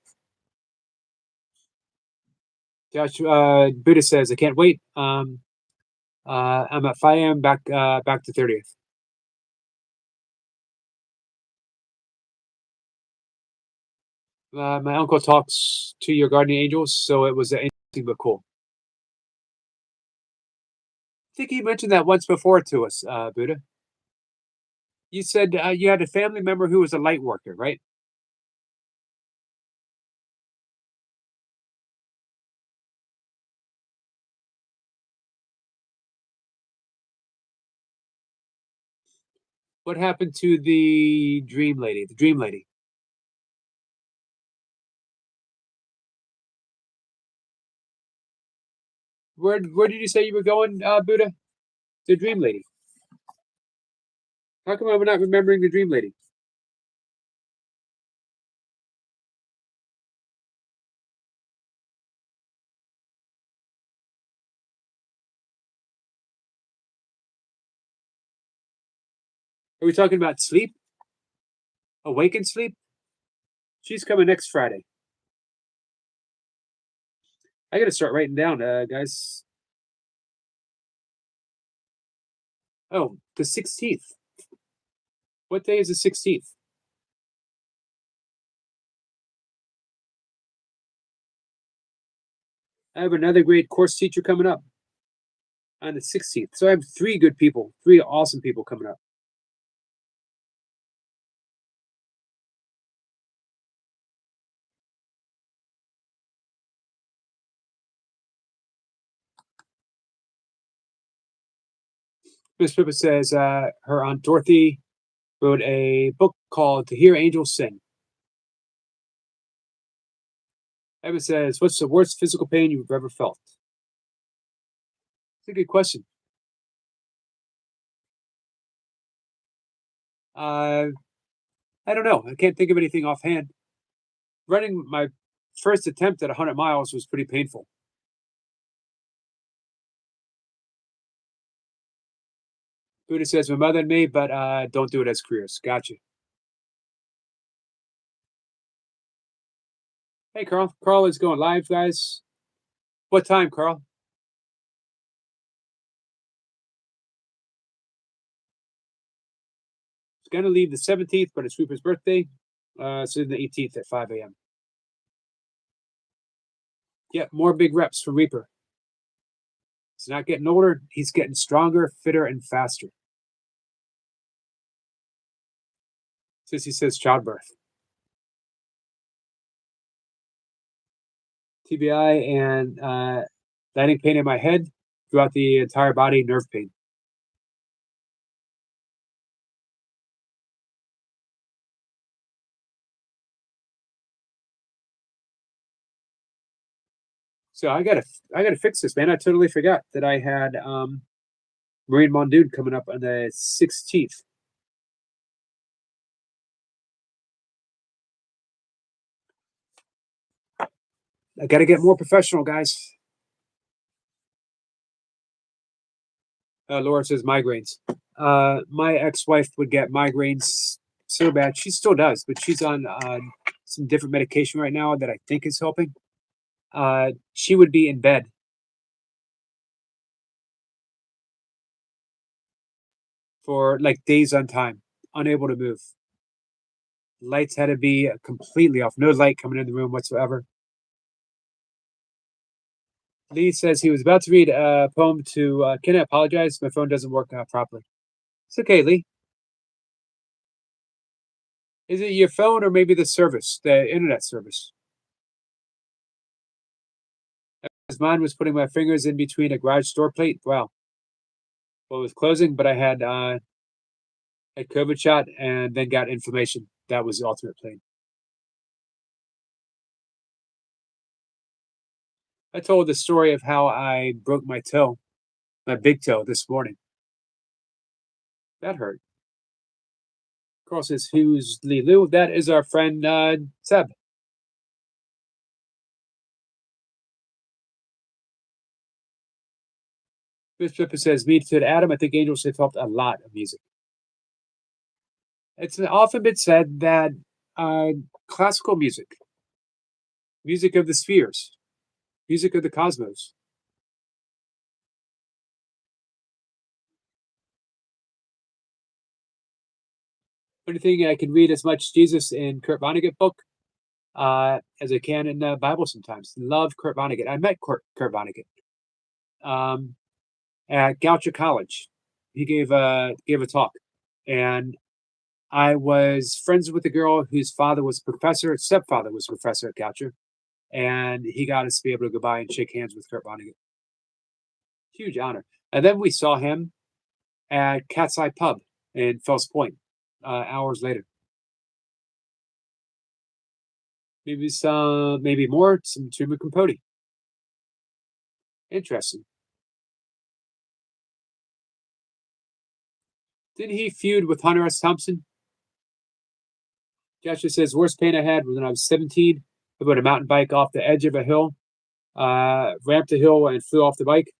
Joshua Buddha says, I can't wait. I'm at 5 a.m. back to 30th. My uncle talks to your guardian angels, so it was anything but cool. I think you mentioned that once before to us, Buddha. You said you had a family member who was a light worker, right? What happened to the dream lady? The dream lady. Where did you say you were going, Buddha? The dream lady. How come I'm not remembering the dream lady? Are we talking about sleep? Awakened sleep? She's coming next Friday. I gotta start writing down, guys. Oh, the 16th. What day is the 16th? I have another great course teacher coming up on the 16th. So I have 3 good people, 3 awesome people coming up. Miss Pippa says her Aunt Dorothy wrote a book called To Hear Angels Sing. Evan says, what's the worst physical pain you've ever felt? It's a good question. I don't know. I can't think of anything offhand. Running my first attempt at 100 miles was pretty painful. Buddha says, my mother and me, but don't do it as careers. Gotcha. Hey, Carl. Carl is going live, guys. What time, Carl? It's going to leave the 17th, but it's Reaper's birthday. So the 18th at 5 a.m. Yeah, more big reps for Reaper. He's not getting older. He's getting stronger, fitter, and faster. Sissy says childbirth. TBI and landing pain in my head, throughout the entire body, nerve pain. So I gotta fix this, man. I totally forgot that I had Marine Mondoon coming up on the 16th. I gotta get more professional, guys. Laura says migraines. My ex-wife would get migraines so bad. She still does, but she's on some different medication right now that I think is helping. She would be in bed for like days on time, unable to move. Lights had to be completely off. No light coming in the room whatsoever. Lee says he was about to read a poem to Can I apologize? My phone doesn't work properly. It's okay, Lee. Is it your phone or maybe the service, the internet service? As mine was putting my fingers in between a garage door plate. Wow. Well, it was closing, but I had a COVID shot and then got inflammation. That was the ultimate pain. I told the story of how I broke my toe, my big toe, this morning. That hurt. Carl says, "Who's Lee Lou?" That is our friend Seb. Miss Pippa says, "Me to Adam. I think angels have helped a lot of music." It's often been said that classical music, music of the spheres, music of the cosmos. Only thing I can read as much Jesus in Kurt Vonnegut book as I can in the Bible sometimes. Love Kurt Vonnegut. I met Kurt Vonnegut at Goucher College. He gave a talk, and I was friends with a girl whose father was a professor, stepfather was a professor at Goucher, and he got us to be able to go by and shake hands with Kurt Vonnegut. Huge honor. And then we saw him at Cat's Eye Pub in Fells Point hours later. Maybe more, some Truman Capote. Interesting. Didn't he feud with Hunter S. Thompson? Joshua says, worst pain I had was when I was 17. I rode a mountain bike off the edge of a hill, ramped the hill and flew off the bike.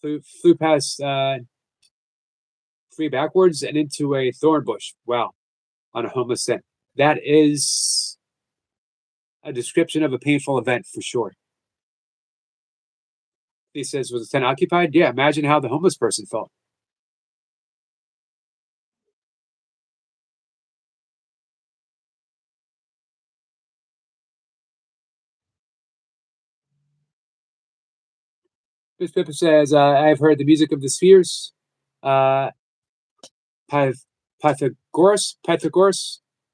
Flew past free backwards and into a thorn bush. Wow. On a homeless scent. That is a description of a painful event for sure. He says, was the tent occupied? Yeah, imagine how the homeless person felt. Miss Pippa says, I've heard the music of the spheres. Pythagoras.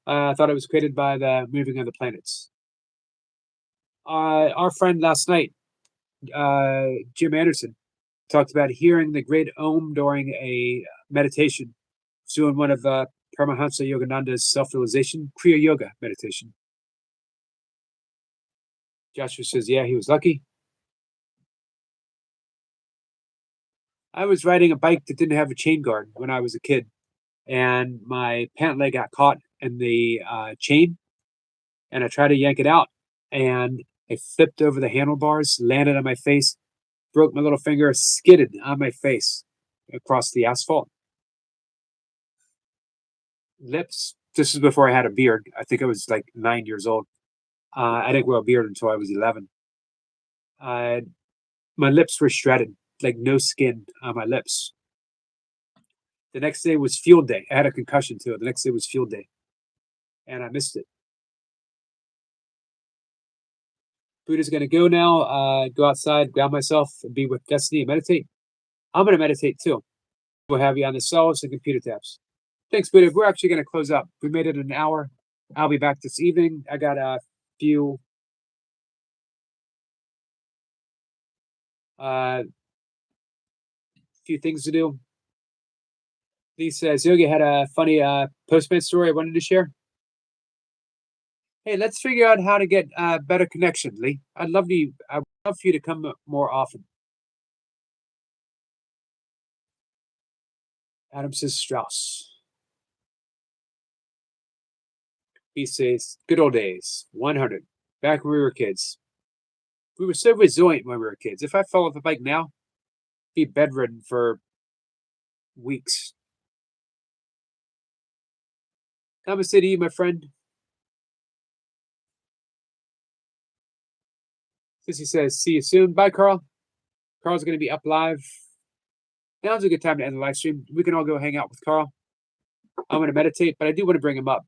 I thought it was created by the moving of the planets. Our friend last night, Jim Anderson, talked about hearing the great Om during a meditation, doing one of Paramahansa Yogananda's self-realization Kriya Yoga meditation. Joshua says, yeah, he was lucky. I was riding a bike that didn't have a chain guard when I was a kid, and my pant leg got caught in the chain, and I tried to yank it out, and I flipped over the handlebars, landed on my face, broke my little finger, skidded on my face across the asphalt. Lips. This is before I had a beard. I think I was like 9 years old. I didn't grow a beard until I was 11. My lips were shredded, like no skin on my lips. The next day was field day. I had a concussion too. The next day was field day, and I missed it. Buddha's going to go now, go outside, ground myself, and be with Destiny and meditate. I'm going to meditate too. We'll have you on the cells and computer tabs. Thanks, Buddha. We're actually going to close up. We made it an hour. I'll be back this evening. I got a few things to do. Lee says, Yogi had a funny Postman story I wanted to share. Hey, let's figure out how to get better connection, Lee. I'd love for you to come more often. Adam says Strauss. He says, good old days, 100. Back when we were kids. We were so resilient when we were kids. If I fell off a bike now, I'd be bedridden for weeks. Namaste to you, my friend. Sissy says, see you soon. Bye, Carl. Carl's going to be up live. Now's a good time to end the live stream. We can all go hang out with Carl. I'm going to meditate, but I do want to bring him up.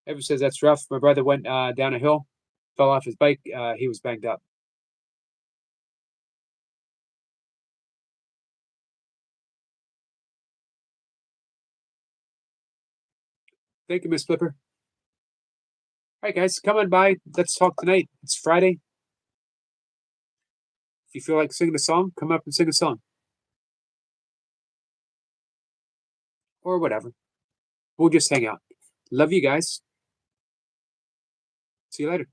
Ever says that's rough. My brother went down a hill, fell off his bike. He was banged up. Thank you, Miss Flipper. All right, guys, come on by. Let's talk tonight. It's Friday. If you feel like singing a song, come up and sing a song. Or whatever. We'll just hang out. Love you guys. See you later.